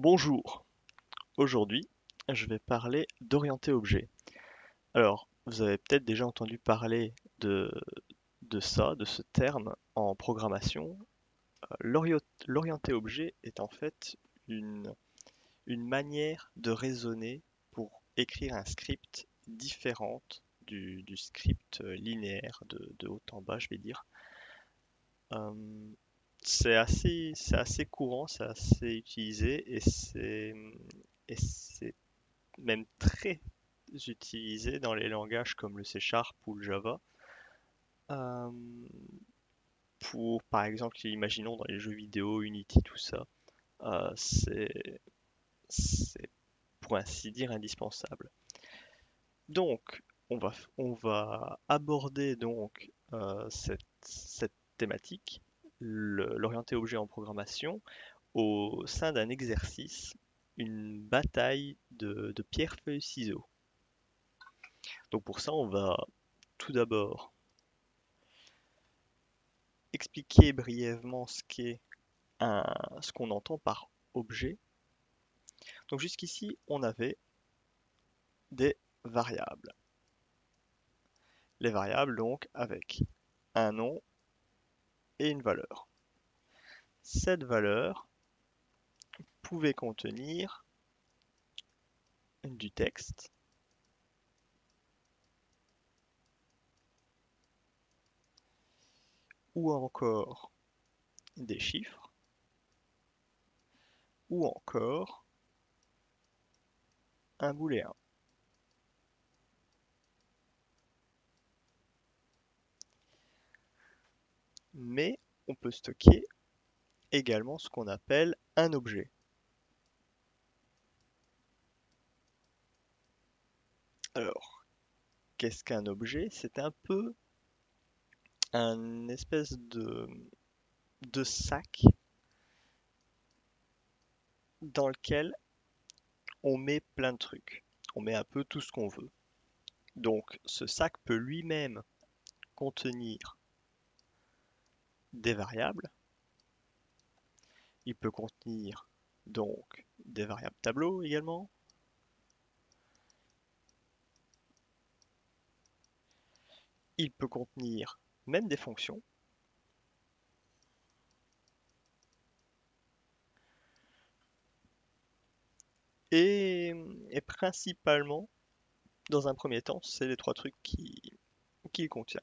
Bonjour, aujourd'hui je vais parler d'orienté objet. Alors, vous avez peut-être déjà entendu parler de, de ce terme en programmation. L'orienté objet est en fait une, une manière de raisonner pour écrire un script différente du script linéaire de haut en bas, je vais dire. Euh, c'est assez courant, c'est assez utilisé et c'est même très utilisé dans les langages comme le C Sharp ou le Java. Euh, pour, par exemple, imaginons dans les jeux vidéo, Unity, tout ça, euh, c'est, c'est pour ainsi dire indispensable. Donc, on va aborder donc cette thématique, l'orienté objet en programmation, au sein d'un exercice, une bataille de pierre, feuille, ciseaux. Donc pour ça, on va tout d'abord expliquer brièvement ce qu'on entend par objet. Donc jusqu'ici, on avait des variables. Les variables donc avec un nom et une valeur. Cette valeur pouvait contenir du texte ou encore des chiffres ou encore un booléen. Mais on peut stocker également ce qu'on appelle un objet. Alors, qu'est-ce qu'un objet? C'est un peu un espèce de sac dans lequel on met plein de trucs. On met un peu tout ce qu'on veut. Donc ce sac peut lui-même contenir des variables. Il peut contenir donc des variables tableau également. Il peut contenir même des fonctions. Et, et principalement, dans un premier temps, c'est les trois trucs qu'il contient.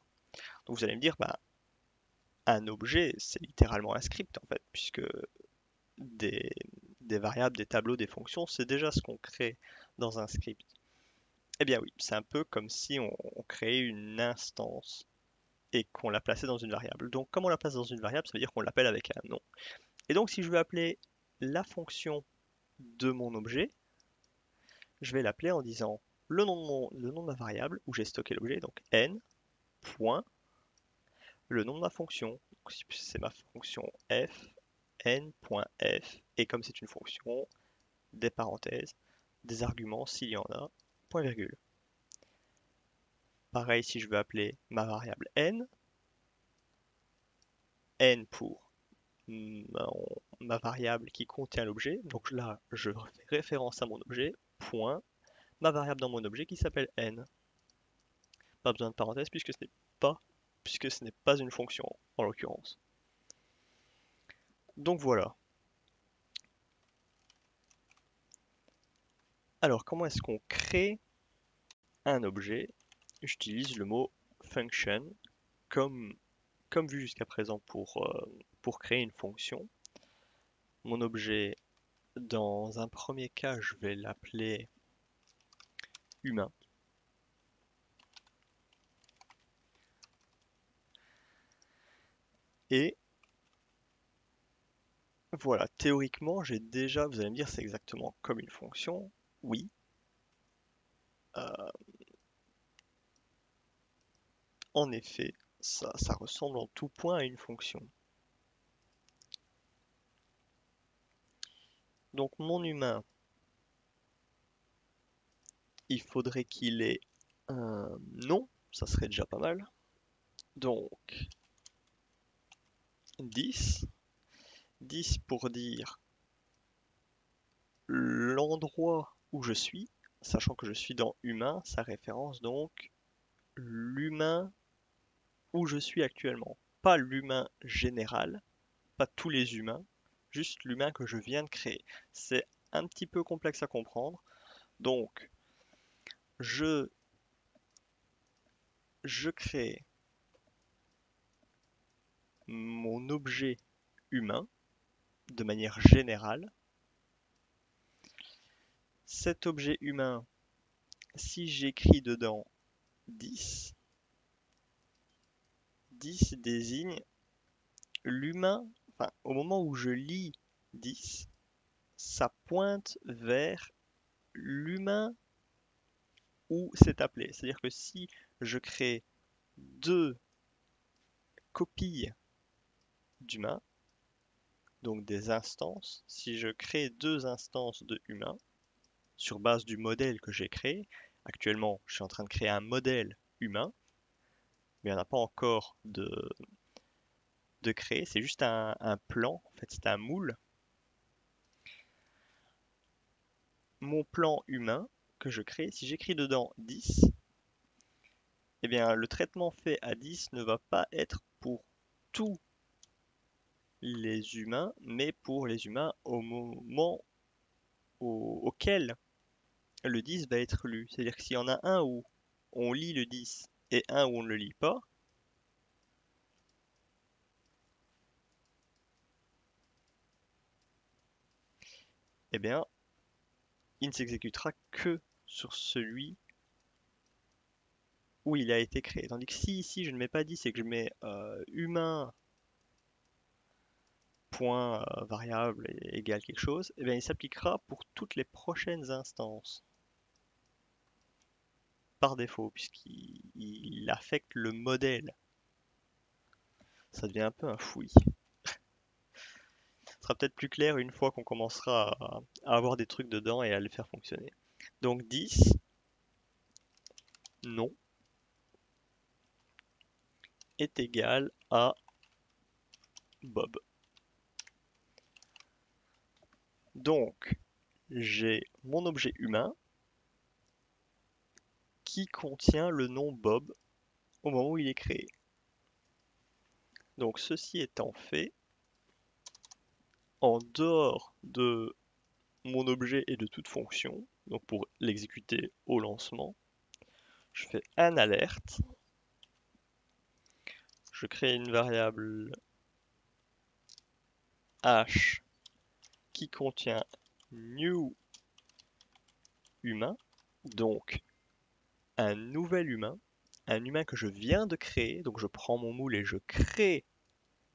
Donc vous allez me dire, bah, un objet, c'est littéralement un script en fait, puisque des, des variables, des tableaux, des fonctions, c'est déjà ce qu'on crée dans un script. Eh bien oui, c'est un peu comme si on créait une instance et qu'on la plaçait dans une variable. Donc comme on la place dans une variable, ça veut dire qu'on l'appelle avec un nom. Et donc si je veux appeler la fonction de mon objet, je vais l'appeler en disant le nom de ma variable où j'ai stocké l'objet, donc n, point, le nom de ma fonction. Donc, si c'est ma fonction f, n.f, et comme c'est une fonction, des parenthèses, des arguments s'il y en a, point virgule. Pareil si je veux appeler ma variable n pour ma variable qui contient l'objet. Donc là, je fais référence à mon objet, point, ma variable dans mon objet qui s'appelle n. Pas besoin de parenthèse puisque ce n'est pas une fonction en l'occurrence. Donc voilà. Alors comment est-ce qu'on crée un objet? J'utilise le mot function comme, comme vu jusqu'à présent pour créer une fonction. Mon objet, dans un premier cas, je vais l'appeler humain. Et voilà, théoriquement, j'ai déjà, vous allez me dire, c'est exactement comme une fonction. Oui, euh, en effet, ça ressemble en tout point à une fonction. Donc mon humain, il faudrait qu'il ait un nom, ça serait déjà pas mal. Donc 10, 10 pour dire l'endroit où je suis, sachant que je suis dans humain, ça référence donc l'humain où je suis actuellement. Pas l'humain général, pas tous les humains, juste l'humain que je viens de créer. C'est un petit peu complexe à comprendre. Donc, je, je crée mon objet humain de manière générale. Cet objet humain, si j'écris dedans 10, 10 désigne l'humain, enfin au moment où je lis 10, ça pointe vers l'humain où c'est appelé. C'est-à-dire que si je crée deux copies d'humain, donc des instances, si je crée deux instances de humain sur base du modèle que j'ai créé, actuellement je suis en train de créer un modèle humain, mais il n'y en a pas encore de créer, c'est juste un plan, en fait c'est un moule. Mon plan humain que je crée, si j'écris dedans 10, eh bien le traitement fait à 10 ne va pas être pour tous les humains, mais pour les humains au moment auquel le 10 va être lu. C'est-à-dire que s'il y en a un où on lit le 10 et un où on ne le lit pas, eh bien, il ne s'exécutera que sur celui où il a été créé. Tandis que si ici je ne mets pas 10 et que je mets humain point variable égale quelque chose, eh bien, il s'appliquera pour toutes les prochaines instances par défaut, puisqu'il affecte le modèle. Ça devient un peu un fouillis. Ce sera peut-être plus clair une fois qu'on commencera à avoir des trucs dedans et à les faire fonctionner. Donc 10, non, est égal à Bob. Donc, j'ai mon objet humain qui contient le nom Bob au moment où il est créé. Donc, ceci étant fait, en dehors de mon objet et de toute fonction, donc pour l'exécuter au lancement, je fais un alerte, je crée une variable h qui contient new humain, donc un nouvel humain, un humain que je viens de créer, donc je prends mon moule et je crée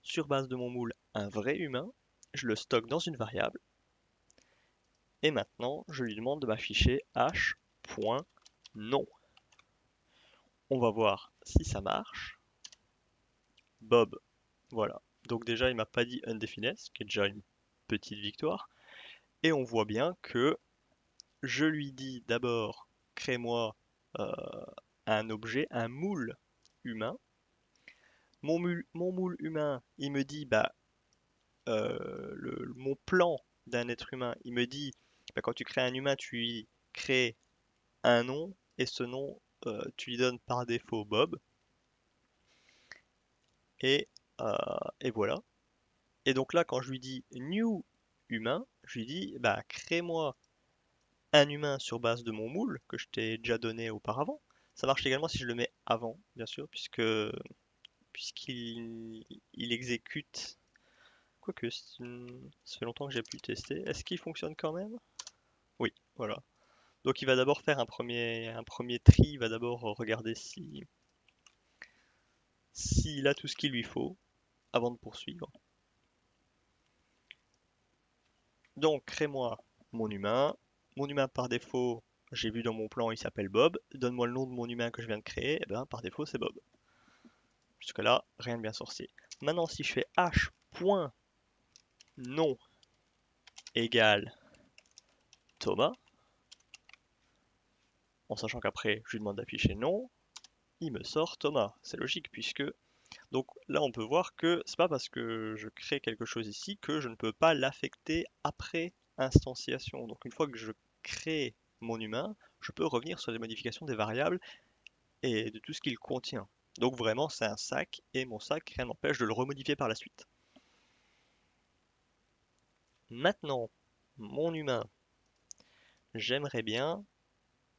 sur base de mon moule un vrai humain, je le stocke dans une variable, et maintenant je lui demande de m'afficher h.nom. On va voir si ça marche. Bob, voilà. Donc déjà il m'a pas dit undefined, ce qui est déjà une petite victoire. Et on voit bien que je lui dis d'abord crée-moi euh, un objet, un moule humain. Mon moule humain, il me dit bah mon plan d'un être humain, il me dit bah, quand tu crées un humain, tu lui crées un nom et ce nom, tu lui donnes par défaut Bob. Et, euh, et voilà. Et donc là, quand je lui dis new humain, je lui dis bah crée-moi un humain sur base de mon moule que je t'ai déjà donné auparavant. Ça marche également si je le mets avant, bien sûr, puisqu'il exécute. Quoique, ça fait longtemps que j'ai pu le tester. Est-ce qu'il fonctionne quand même? Oui, voilà. Donc il va d'abord faire un premier tri, il va d'abord regarder si s'il a tout ce qu'il lui faut avant de poursuivre. Donc crée-moi mon humain. Mon humain par défaut, j'ai vu dans mon plan, il s'appelle Bob. Donne-moi le nom de mon humain que je viens de créer. Et bien par défaut c'est Bob. Jusque-là, rien de bien sorcier. Maintenant, si je fais h.nom égale Thomas, en sachant qu'après je lui demande d'afficher nom, il me sort Thomas. C'est logique puisque donc là on peut voir que c'est pas parce que je crée quelque chose ici que je ne peux pas l'affecter après instantiation. Donc une fois que je créer mon humain, je peux revenir sur les modifications des variables et de tout ce qu'il contient. Donc vraiment, c'est un sac, et mon sac, rien n'empêche de le remodifier par la suite. Maintenant, mon humain, j'aimerais bien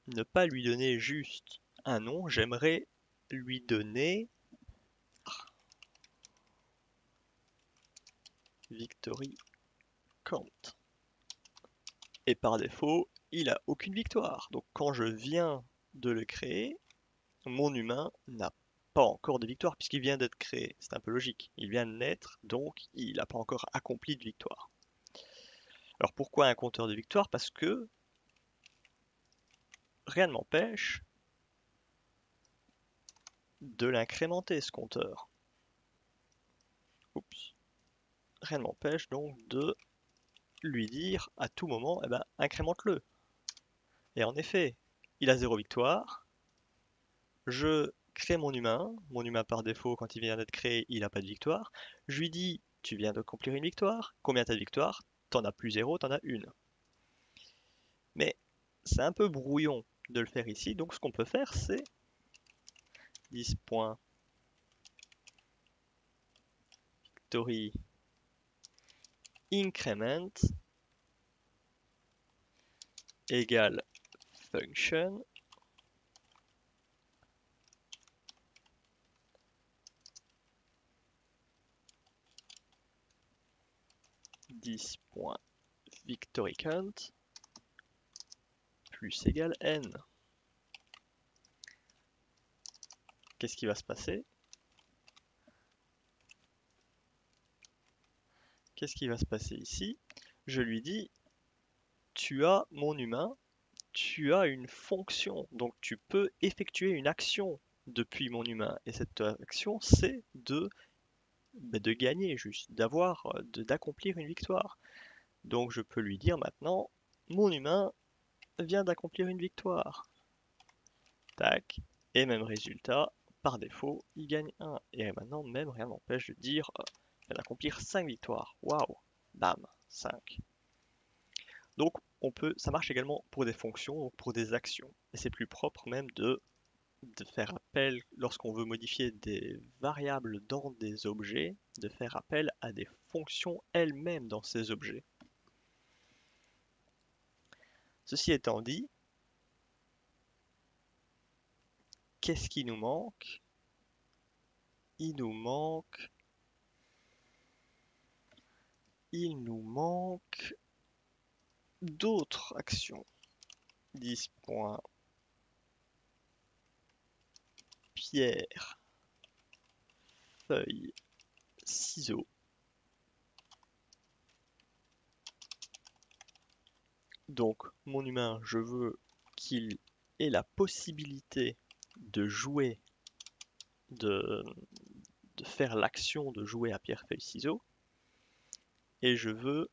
ne pas lui donner juste un nom, j'aimerais lui donner Victory Count. Et par défaut, il a aucune victoire. Donc quand je viens de le créer, mon humain n'a pas encore de victoire puisqu'il vient d'être créé. C'est un peu logique. Il vient de naître, donc il n'a pas encore accompli de victoire. Alors pourquoi un compteur de victoire? Parce que rien ne m'empêche de l'incrémenter, ce compteur. Oups. Rien ne m'empêche donc de lui dire à tout moment, eh ben, incrémente-le. Et en effet, il a 0 victoire. Je crée mon humain par défaut, quand il vient d'être créé, il n'a pas de victoire. Je lui dis, tu viens d'accomplir une victoire, combien t'as de victoire? T'en as plus 0, t'en as une. Mais c'est un peu brouillon de le faire ici, donc ce qu'on peut faire, c'est 10.victory increment égale function .victoryCount plus égale n. Qu'est-ce qui va se passer? Qu'est-ce qui va se passer ici? Je lui dis, tu as mon humain, tu as une fonction, donc tu peux effectuer une action depuis mon humain. Et cette action, c'est de gagner, juste, d'accomplir une victoire. Donc je peux lui dire maintenant, mon humain vient d'accomplir une victoire. Tac, et même résultat, par défaut, il gagne 1. Et maintenant, même rien n'empêche de dire, il vient d'accomplir 5 victoires. Waouh, bam, 5. Donc ça marche également pour des fonctions, donc pour des actions. Et c'est plus propre même de faire appel, lorsqu'on veut modifier des variables dans des objets, de faire appel à des fonctions elles-mêmes dans ces objets. Ceci étant dit, qu'est-ce qui nous manque? Il nous manque d'autres actions. 10.pierre, feuille, ciseaux. Donc mon humain, je veux qu'il ait la possibilité de jouer, de, de faire l'action de jouer à pierre, feuille, ciseaux. Et je veux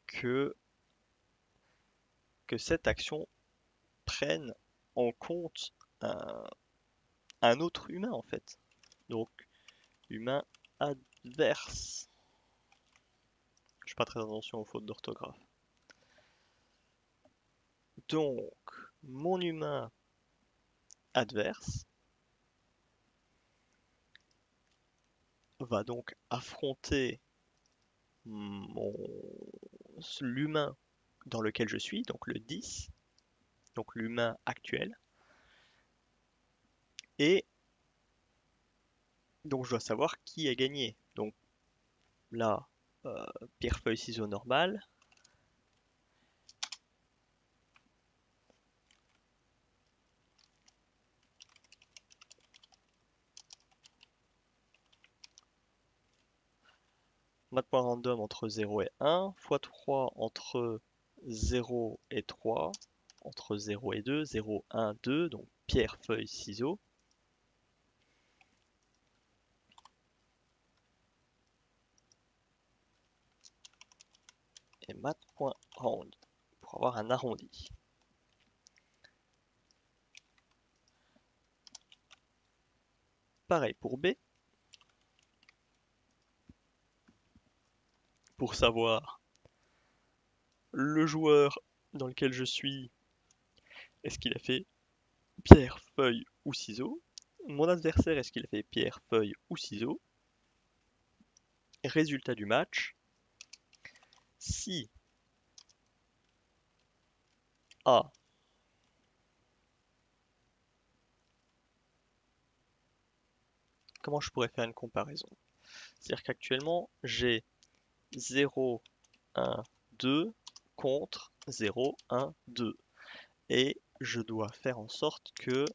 que, que cette action prenne en compte un autre humain en fait. Donc humain adverse. Je fais pas très attention aux fautes d'orthographe. Donc mon humain adverse va donc affronter l'humain dans lequel je suis, donc le 10, donc l'humain actuel. Et donc je dois savoir qui a gagné. Donc là, pierre, feuille, ciseaux normal. Math.random entre 0 et 1, x3 entre 0 et 3, entre 0 et 2, 0, 1, 2, donc pierre, feuille, ciseaux. Et math.round pour avoir un arrondi. Pareil pour B. Pour savoir le joueur dans lequel je suis, est-ce qu'il a fait pierre, feuille ou ciseaux? Mon adversaire, est-ce qu'il a fait pierre, feuille ou ciseaux? Résultat du match, si A, comment je pourrais faire une comparaison? C'est-à-dire qu'actuellement, j'ai 0, 1, 2 contre 0, 1, 2. Et je dois faire en sorte que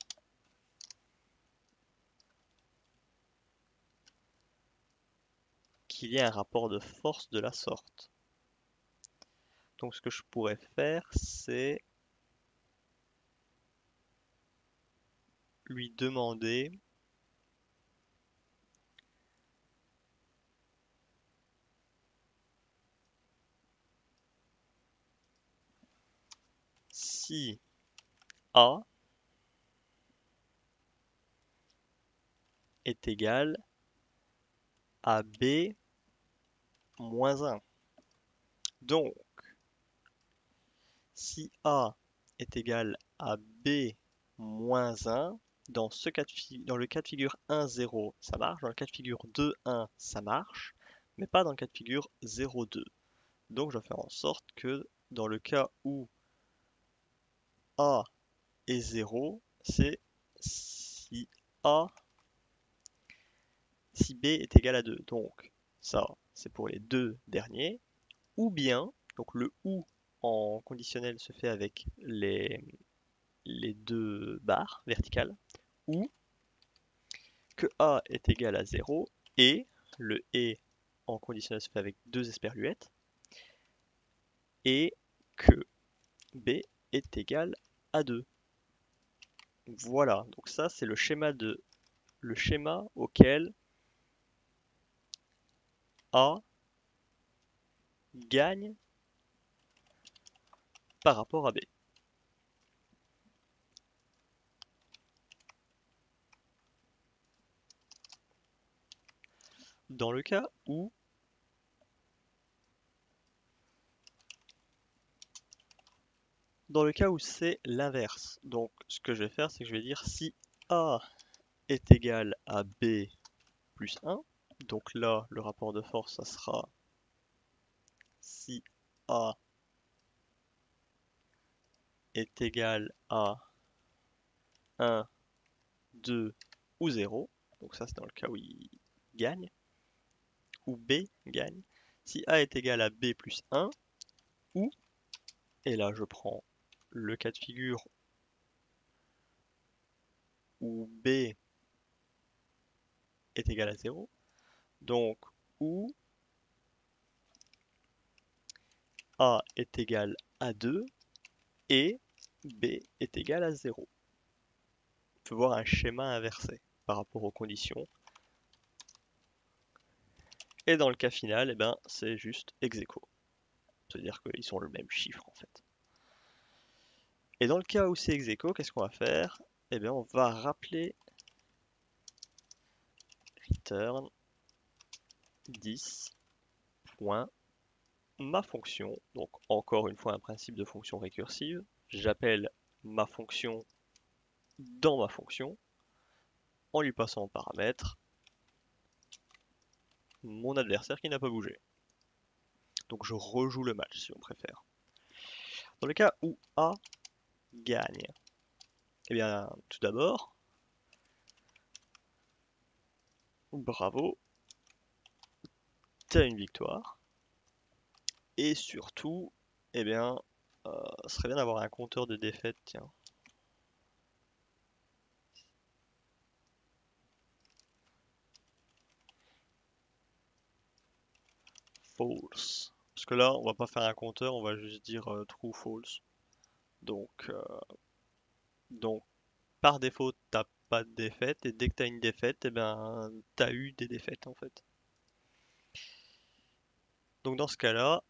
qu'il y ait un rapport de force de la sorte. Donc ce que je pourrais faire, c'est lui demander si A est égal à B moins 1. Donc, si A est égal à B moins 1, dans le cas de figure 1, 0, ça marche. Dans le cas de figure 2, 1, ça marche. Mais pas dans le cas de figure 0, 2. Donc, je vais faire en sorte que dans le cas où A est 0, c'est si A, si B est égal à 2. Donc, ça, c'est pour les deux derniers. Ou bien, donc le ou en conditionnel se fait avec les deux barres verticales, ou que A est égal à 0 et le et en conditionnel se fait avec deux esperluettes, et que B est égal à 2. Voilà, donc ça c'est le schéma auquel A gagne par rapport à B. Dans le cas où c'est l'inverse, donc ce que je vais faire, c'est que je vais dire si A est égal à B plus 1, donc là, le rapport de force, ça sera si A est égal à 1, 2 ou 0, donc ça c'est dans le cas où il gagne, ou B gagne, si A est égal à B plus 1, ou, et là je prends le cas de figure où B est égal à 0, donc où A est égal à 2 et B est égal à 0. On peut voir un schéma inversé par rapport aux conditions. Et dans le cas final, eh ben, c'est juste ex aequo. C'est-à-dire qu'ils sont le même chiffre en fait. Et dans le cas où c'est ex aequo, qu'est-ce qu'on va faire? Eh bien, on va rappeler return 10. Ma fonction, donc encore une fois un principe de fonction récursive, j'appelle ma fonction dans ma fonction en lui passant en paramètre mon adversaire qui n'a pas bougé. Donc je rejoue le match si on préfère. Dans le cas où A gagne, eh bien tout d'abord, bravo, t'as une victoire. Et surtout, eh bien, ce serait bien d'avoir un compteur de défaites, tiens. False. Parce que là, on va pas faire un compteur, on va juste dire true, false. Donc, euh, donc, par défaut, t'as pas de défaite, et dès que t'as une défaite, eh ben, t'as eu des défaites en fait. Donc dans ce cas-là,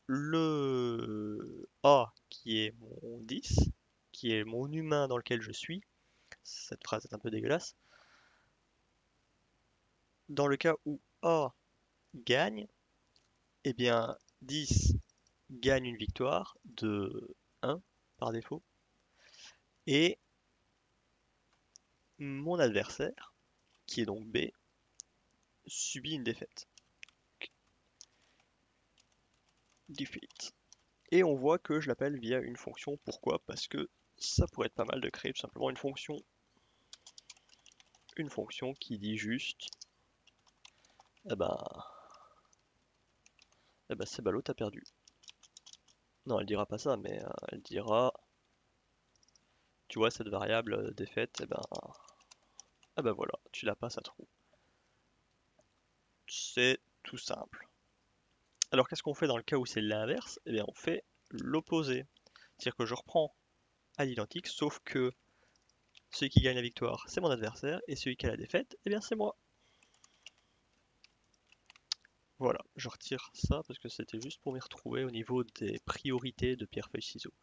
le A qui est mon 10, qui est mon humain dans lequel je suis, cette phrase est un peu dégueulasse, dans le cas où A gagne, eh bien 10 gagne une victoire de 1 par défaut, et mon adversaire, qui est donc B, subit une défaite. Defeat. Et on voit que je l'appelle via une fonction. Pourquoi? Parce que ça pourrait être pas mal de créer tout simplement une fonction qui dit juste, eh ben, c'est ballot, t'as perdu. Non, elle dira pas ça, mais elle dira, tu vois cette variable défaite, eh ben voilà, tu la passes à trou. C'est tout simple. Alors qu'est-ce qu'on fait dans le cas où c'est l'inverse? Eh bien on fait l'opposé. C'est-à-dire que je reprends à l'identique, sauf que celui qui gagne la victoire, c'est mon adversaire, et celui qui a la défaite, eh bien c'est moi. Voilà, je retire ça parce que c'était juste pour m'y retrouver au niveau des priorités de pierre, feuille, ciseaux.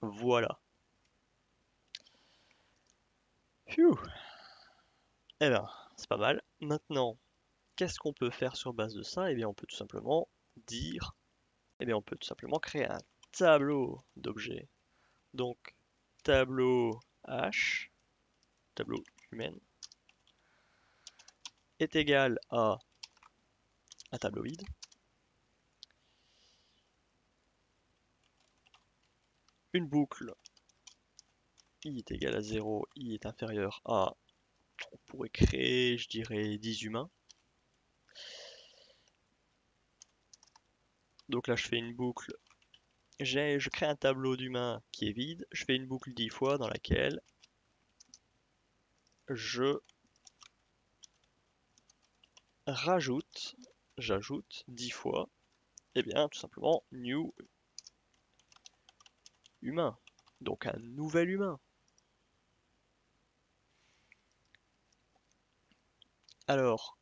Voilà. Phew. Eh bien, c'est pas mal. Maintenant, qu'est-ce qu'on peut faire sur base de ça? Eh bien, on peut tout simplement dire, eh bien, on peut tout simplement créer un tableau d'objets. Donc, tableau H, tableau humain, est égal à un tableau vide. Une boucle i est égal à 0, i est inférieur à, on pourrait créer, je dirais, 10 humains. Donc là, je fais une boucle, je crée un tableau d'humains qui est vide, je fais une boucle 10 fois dans laquelle je rajoute, j'ajoute 10 fois, et bien tout simplement new humain, donc un nouvel humain. Alors,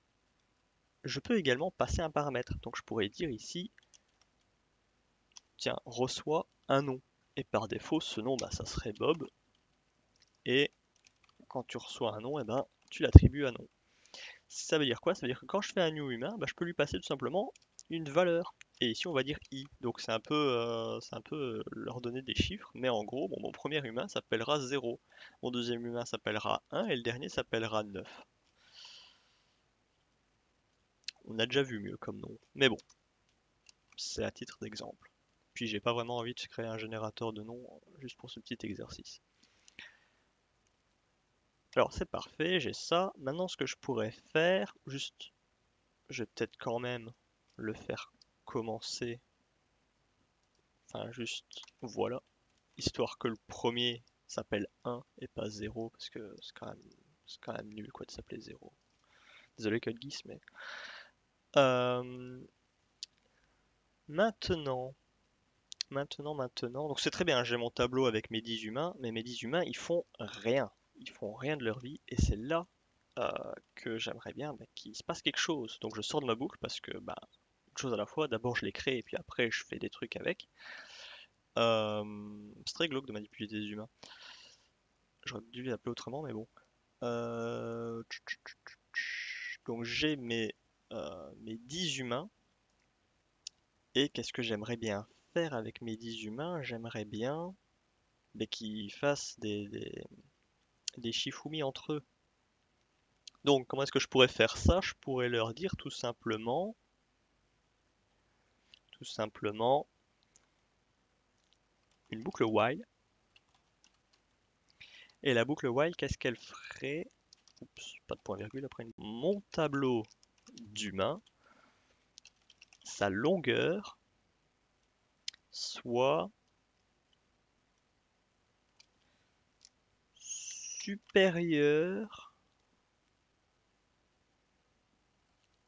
je peux également passer un paramètre, donc je pourrais dire ici, tiens, reçois un nom, et par défaut ce nom, ça serait Bob, et quand tu reçois un nom, tu l'attribues à nom. Ça veut dire quoi? Ça veut dire que quand je fais un new humain, je peux lui passer tout simplement une valeur. Et ici, on va dire i. Donc c'est un peu leur donner des chiffres, mais en gros, bon, mon premier humain s'appellera 0. Mon deuxième humain s'appellera 1 et le dernier s'appellera 9. On a déjà vu mieux comme nom. Mais bon, c'est à titre d'exemple. Puis j'ai pas vraiment envie de créer un générateur de noms juste pour ce petit exercice. Alors c'est parfait, j'ai ça. Maintenant ce que je pourrais faire, juste, je vais peut-être quand même le faire commencer. Enfin juste, voilà. Histoire que le premier s'appelle 1 et pas 0, parce que c'est quand même nul quoi de s'appeler 0. Désolé Code Geass, mais... Euh, maintenant, donc c'est très bien, j'ai mon tableau avec mes 10 humains, mais mes 10 humains, ils font rien. Ils font rien de leur vie, et c'est là que j'aimerais bien qu'il se passe quelque chose. Donc je sors de ma boucle, parce que, une chose à la fois, d'abord je les crée, et puis après je fais des trucs avec. C'est très glauque de manipuler des humains. J'aurais dû l'appeler autrement, mais bon. Euh, Donc j'ai mes 10 humains. Et qu'est-ce que j'aimerais bien faire avec mes 10 humains? J'aimerais bien qu'ils fassent des shifumi entre eux. Donc comment est-ce que je pourrais faire ça? Je pourrais leur dire tout simplement une boucle while. Et la boucle while, qu'est-ce qu'elle ferait? Oups, pas de point virgule après mon tableau d'humain, sa longueur soit supérieure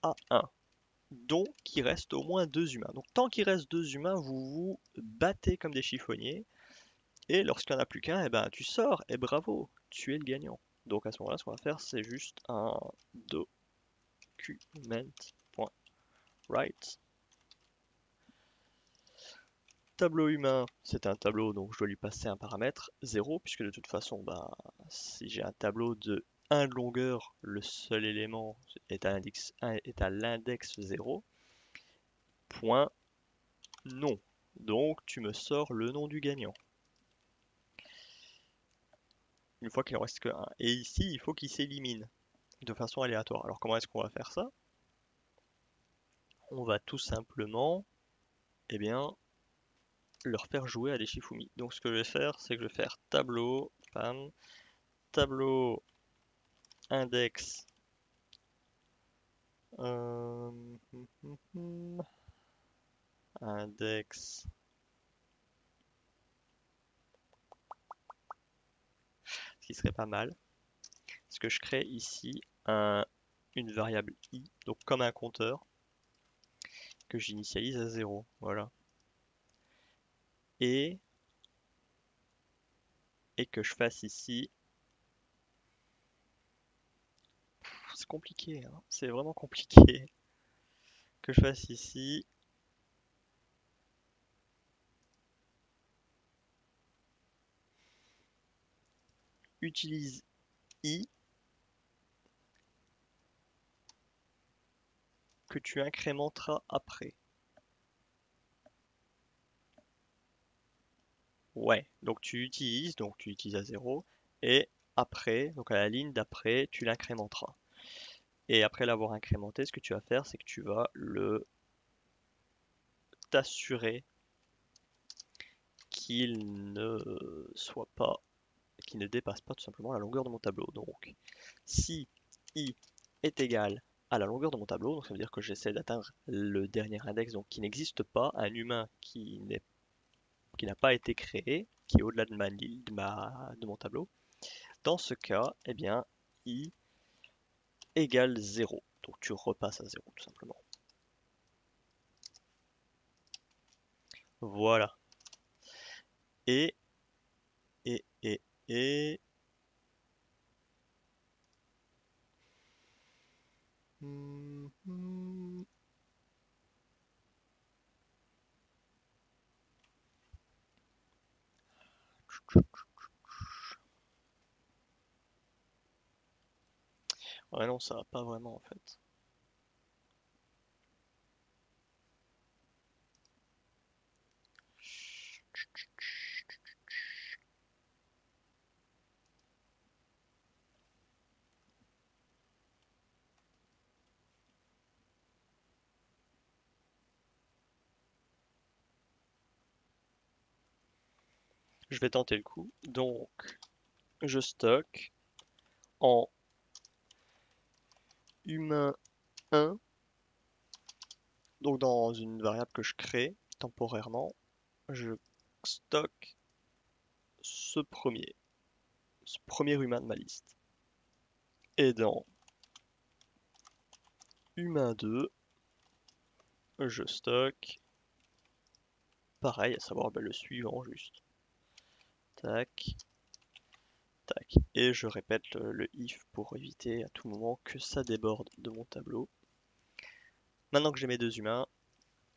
à 1. Donc il reste au moins 2 humains. Donc tant qu'il reste 2 humains, vous vous battez comme des chiffonniers. Et lorsqu'il n'y en a plus qu'un, tu sors et bravo, tu es le gagnant. Donc à ce moment-là, ce qu'on va faire, c'est juste un document.write. Tableau humain, c'est un tableau, donc je dois lui passer un paramètre 0, puisque de toute façon, si j'ai un tableau de 1 de longueur, le seul élément est à l'index 0. point nom. Donc tu me sors le nom du gagnant. Une fois qu'il en reste que un. Et ici, il faut qu'il s'élimine de façon aléatoire. Alors comment est-ce qu'on va faire ça? On va tout simplement, eh bien, leur faire jouer à des Shifumi. Donc ce que je vais faire, c'est que je vais faire tableau, pam, tableau index euh, index, ce qui serait pas mal, c'est que je crée ici une variable i, donc comme un compteur, que j'initialise à 0. Voilà. Et, et que je fasse ici, c'est compliqué, hein, c'est vraiment compliqué, que je fasse ici utilise i que tu incrémenteras après. Ouais, donc tu utilises à 0, et après, donc à la ligne d'après, tu l'incrémenteras. Et après l'avoir incrémenté, ce que tu vas faire, c'est que tu vas le t'assurer qu'il ne soit pas, qu'il ne dépasse pas tout simplement la longueur de mon tableau. Donc, si i est égal à la longueur de mon tableau, donc ça veut dire que j'essaie d'atteindre le dernier index, donc qui n'existe pas, un humain qui n'a pas été créé, qui est au-delà de mon tableau. Dans ce cas, eh bien, i égale 0. Donc tu repasses à 0 tout simplement. Voilà. Et, et, et, et... Ouais non, ça va pas vraiment en fait. Je vais tenter le coup. Donc, je stocke en humain 1, donc dans une variable que je crée temporairement, je stocke ce premier humain de ma liste. Et dans humain 2, je stocke pareil, à savoir le suivant juste. Tac, tac. Et je répète le if pour éviter à tout moment que ça déborde de mon tableau. Maintenant que j'ai mes deux humains,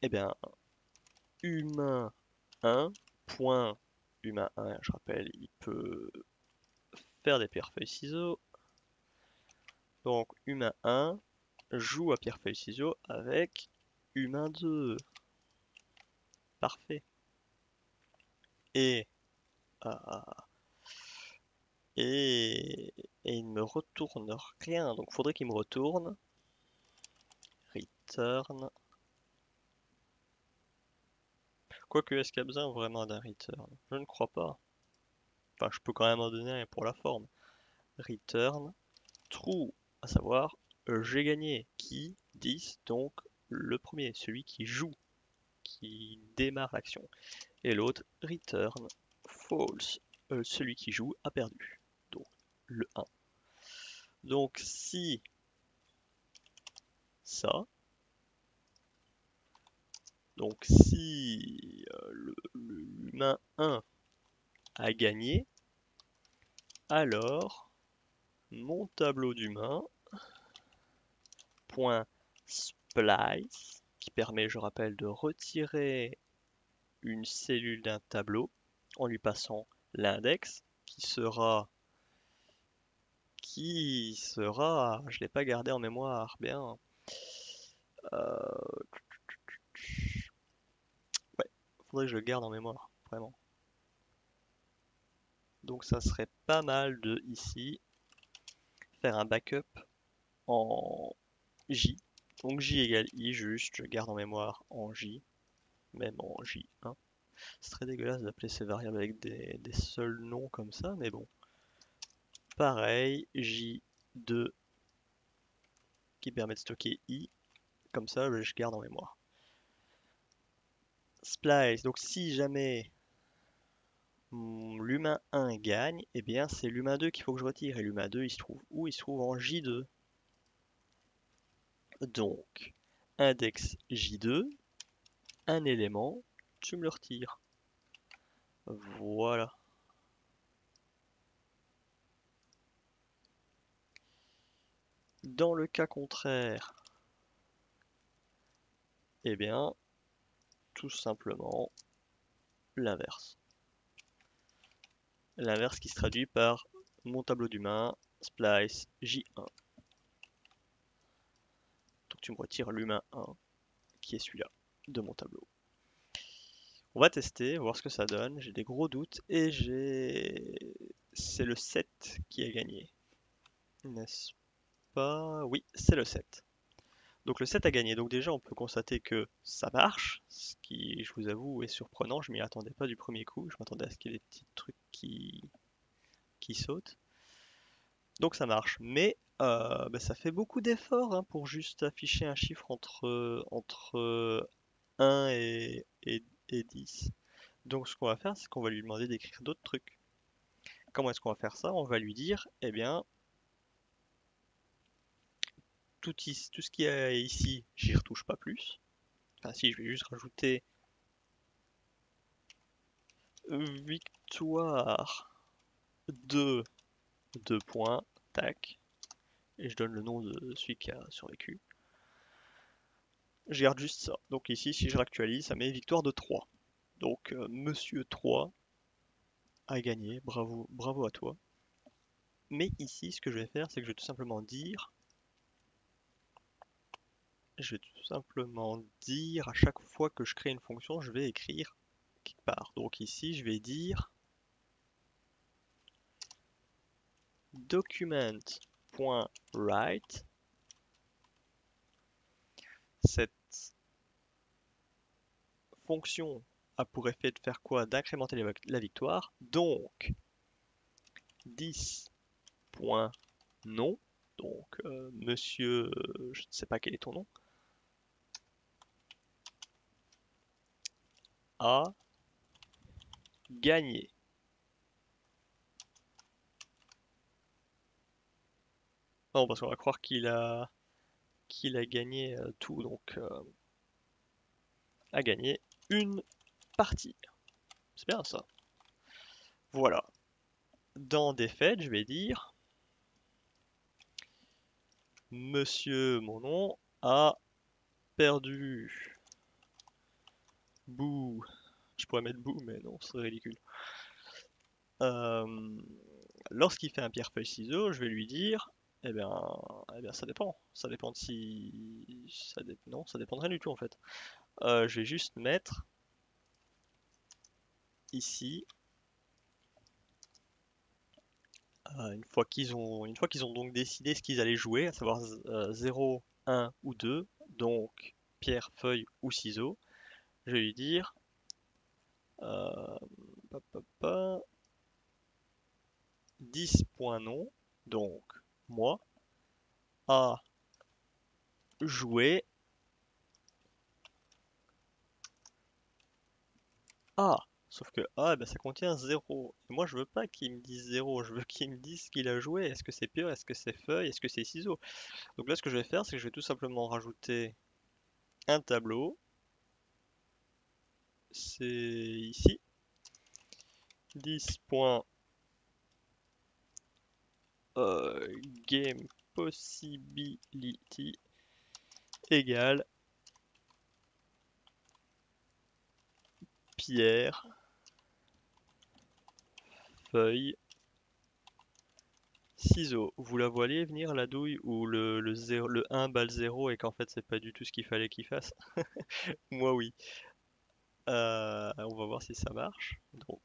eh bien, humain 1, point humain 1, je rappelle, il peut faire des pierre-feuille-ciseaux. Donc humain 1 joue à pierre-feuille-ciseaux avec humain 2. Parfait. Et, ah, et il ne me retourne rien. Donc faudrait qu'il me retourne return. Quoique, est-ce qu'il y a besoin vraiment d'un return? Je ne crois pas. Enfin, je peux quand même en donner un pour la forme. Return true, à savoir j'ai gagné. Qui? 10, donc le premier, celui qui joue, qui démarre l'action. Et l'autre, return false, celui qui joue a perdu. Donc le 1. Donc si ça, donc si l'humain 1 a gagné, alors mon tableau d'humain .splice qui permet, je rappelle, de retirer une cellule d'un tableau en lui passant l'index qui sera, je l'ai pas gardé en mémoire, bien, Faudrait que je le garde en mémoire, vraiment. Donc ça serait pas mal de ici faire un backup en J. Donc J égale I, juste je garde en mémoire en J, même en J1. C'est très dégueulasse d'appeler ces variables avec des seuls noms comme ça, mais bon. Pareil, J2 qui permet de stocker I, comme ça je garde en mémoire. Splice, donc si jamais l'humain 1 gagne, eh bien c'est l'humain 2 qu'il faut que je retire. Et l'humain 2 il se trouve où? Il se trouve en J2. Donc, index J2, un élément, tu me le retires. Voilà. Dans le cas contraire, eh bien, tout simplement l'inverse. L'inverse qui se traduit par mon tableau d'humain, splice J1. Donc tu me retires l'humain 1, qui est celui-là, de mon tableau. On va tester, voir ce que ça donne. J'ai des gros doutes et c'est le 7 qui a gagné. N'est-ce pas? Oui, c'est le 7. Donc le 7 a gagné. Donc déjà, on peut constater que ça marche, ce qui, je vous avoue, est surprenant. Je m'y attendais pas du premier coup. Je m'attendais à ce qu'il y ait des petits trucs qui sautent. Donc ça marche. Mais bah, ça fait beaucoup d'efforts hein, pour juste afficher un chiffre entre 1 et 10. Donc ce qu'on va faire, c'est qu'on va lui demander d'écrire d'autres trucs. Comment est-ce qu'on va faire ça? On va lui dire, eh bien, tout ce qu'il y a ici, j'y retouche pas plus. Enfin si, je vais juste rajouter victoire de 2 points, tac, et je donne le nom de celui qui a survécu. Je garde juste ça. Donc ici, si je réactualise, ça met victoire de 3. Donc Monsieur 3 a gagné, bravo, bravo à toi. Mais ici, ce que je vais faire, c'est que je vais tout simplement dire, à chaque fois que je crée une fonction, je vais écrire quelque part. Donc ici, je vais dire document.write. Cette fonction a pour effet de faire quoi? D'incrémenter la victoire. Donc 10.nom. Donc monsieur, je ne sais pas quel est ton nom, a gagné. Non, parce qu'on va croire qu'il a gagné tout, donc a gagné une partie. C'est bien ça. Voilà. Dans des faits, je vais dire Monsieur, mon nom, a perdu. Bouh. Je pourrais mettre bouh, mais non, c'est ridicule. Euh, Lorsqu'il fait un pierre-feuille-ciseau, je vais lui dire, eh bien, ça dépend. Ça dépend de si, non, ça dépend de rien du tout en fait. Je vais juste mettre ici, une fois qu'ils ont donc décidé ce qu'ils allaient jouer, à savoir 0, 1 ou 2, donc pierre, feuille ou ciseaux, je vais lui dire, euh, pa, pa, pa, 10.nom, donc moi, a joué A. Sauf que A, eh ben, ça contient 0. Et moi, je veux pas qu'il me dise 0, je veux qu'il me dise ce qu'il a joué. Est-ce que c'est pierre, est-ce que c'est feuille, est-ce que c'est ciseaux? Donc là, ce que je vais faire, c'est que je vais tout simplement rajouter un tableau. C'est ici. 10.game possibility égale pierre, feuille, ciseaux. Vous la voyez venir la douille où le 1 bat le 0 et qu'en fait c'est pas du tout ce qu'il fallait qu'il fasse? Moi oui. On va voir si ça marche. Donc,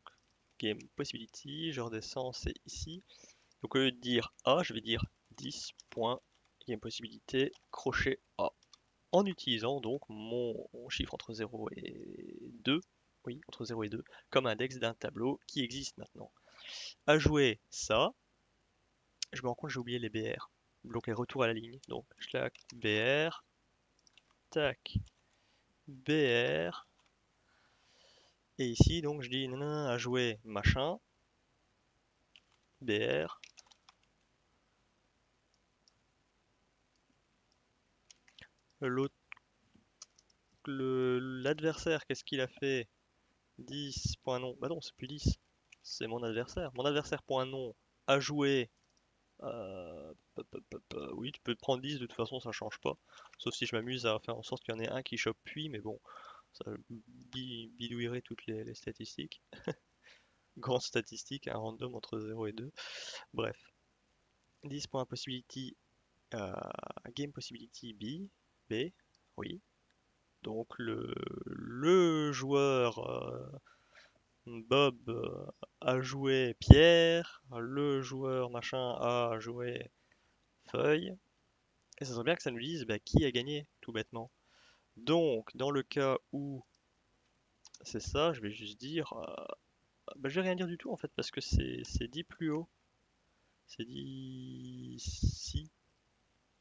game possibility, je redescends, c'est ici. Donc au lieu de dire A, je vais dire 10.game possibilité crochet A. En utilisant donc mon chiffre entre 0 et 2, oui, entre 0 et 2, comme index d'un tableau qui existe maintenant. À jouer ça, je me rends compte que j'ai oublié les BR, donc les retours à la ligne. Donc, schlac, BR, tac, BR, et ici, donc, je dis à jouer machin, BR, l'adversaire, qu'est-ce qu'il a fait? 10.nom, bah non, c'est plus 10, c'est mon adversaire. Mon adversaire.nom a joué. Oui, tu peux prendre 10, de toute façon, ça change pas. Sauf si je m'amuse à faire en sorte qu'il y en ait un qui chope puis, mais bon, ça bidouillerait toutes les statistiques. Grande statistique, un random entre 0 et 2. Bref. 10.possibility, game possibility B, oui. Donc le joueur Bob a joué Pierre, le joueur machin a joué Feuille. Et ça serait bien que ça nous dise bah, qui a gagné, tout bêtement. Donc, dans le cas où c'est ça, je vais juste dire. Bah, je vais rien dire du tout en fait, parce que c'est dit plus haut. C'est dit ici.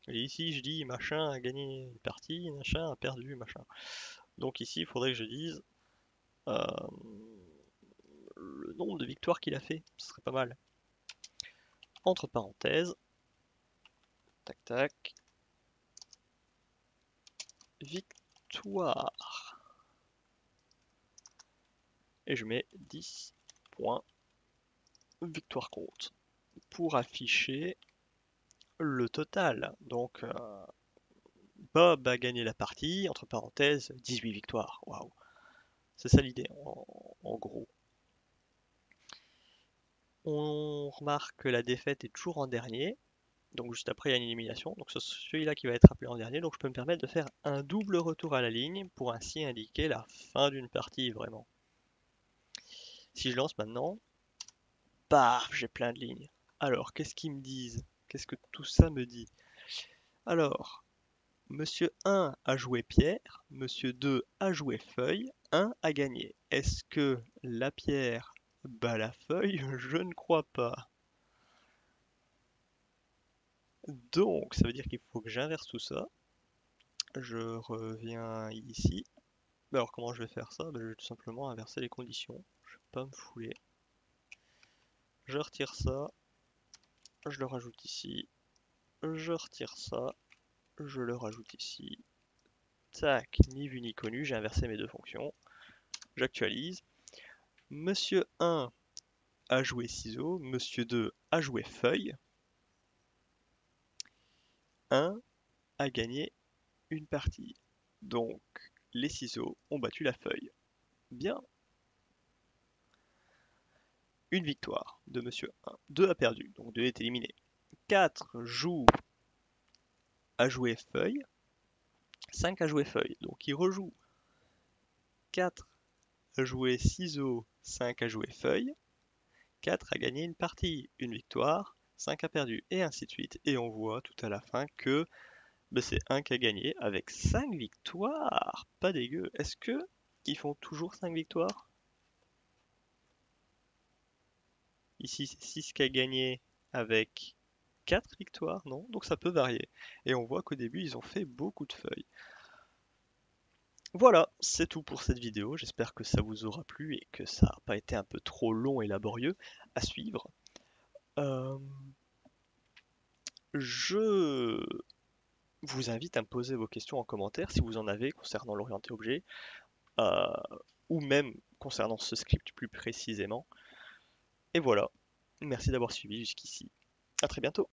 Et ici, je dis machin a gagné une partie, machin a perdu, machin. Donc ici, il faudrait que je dise euh, le nombre de victoires qu'il a fait. Ce serait pas mal. Entre parenthèses, tac tac, victoire. Et je mets 10 points victoire compte pour afficher le total. Donc Bob a gagné la partie, entre parenthèses, 18 victoires. Waouh, c'est ça l'idée en gros. On remarque que la défaite est toujours en dernier, donc juste après il y a une élimination, donc c'est celui-là qui va être appelé en dernier, donc je peux me permettre de faire un double retour à la ligne pour ainsi indiquer la fin d'une partie vraiment. Si je lance maintenant, paf, j'ai plein de lignes. Alors, qu'est-ce qu'ils me disent? Qu'est-ce que tout ça me dit? Alors, Monsieur 1 a joué pierre, Monsieur 2 a joué feuille, 1 a gagné. Est-ce que la pierre bat la feuille? Je ne crois pas. Donc, ça veut dire qu'il faut que j'inverse tout ça. Je reviens ici. Alors, comment je vais faire ça? Je vais tout simplement inverser les conditions. Je vais pas me fouler. Je retire ça. Je le rajoute ici. Je retire ça. Je le rajoute ici. Tac, ni vu ni connu, j'ai inversé mes deux fonctions. J'actualise. Monsieur 1 a joué ciseaux, Monsieur 2 a joué feuille. 1 a gagné une partie. Donc, les ciseaux ont battu la feuille. Bien. Une victoire de Monsieur 1. 2 a perdu, donc 2 est éliminé. 4 joue à jouer feuille. 5 a joué feuille, donc il rejoue. 4 a joué ciseaux, 5 a joué feuille. 4 a gagné une partie, une victoire, 5 a perdu, et ainsi de suite. Et on voit tout à la fin que c'est 1 qui a gagné avec 5 victoires. Pas dégueu. Est-ce que ils font toujours 5 victoires? Ici, c'est 6 qui a gagné avec 4 victoires, non? Donc ça peut varier. Et on voit qu'au début, ils ont fait beaucoup de feuilles. Voilà, c'est tout pour cette vidéo. J'espère que ça vous aura plu et que ça n'a pas été un peu trop long et laborieux à suivre. Euh, je vous invite à me poser vos questions en commentaire si vous en avez concernant l'orienté objet, euh, ou même concernant ce script plus précisément. Et voilà, merci d'avoir suivi jusqu'ici. À très bientôt.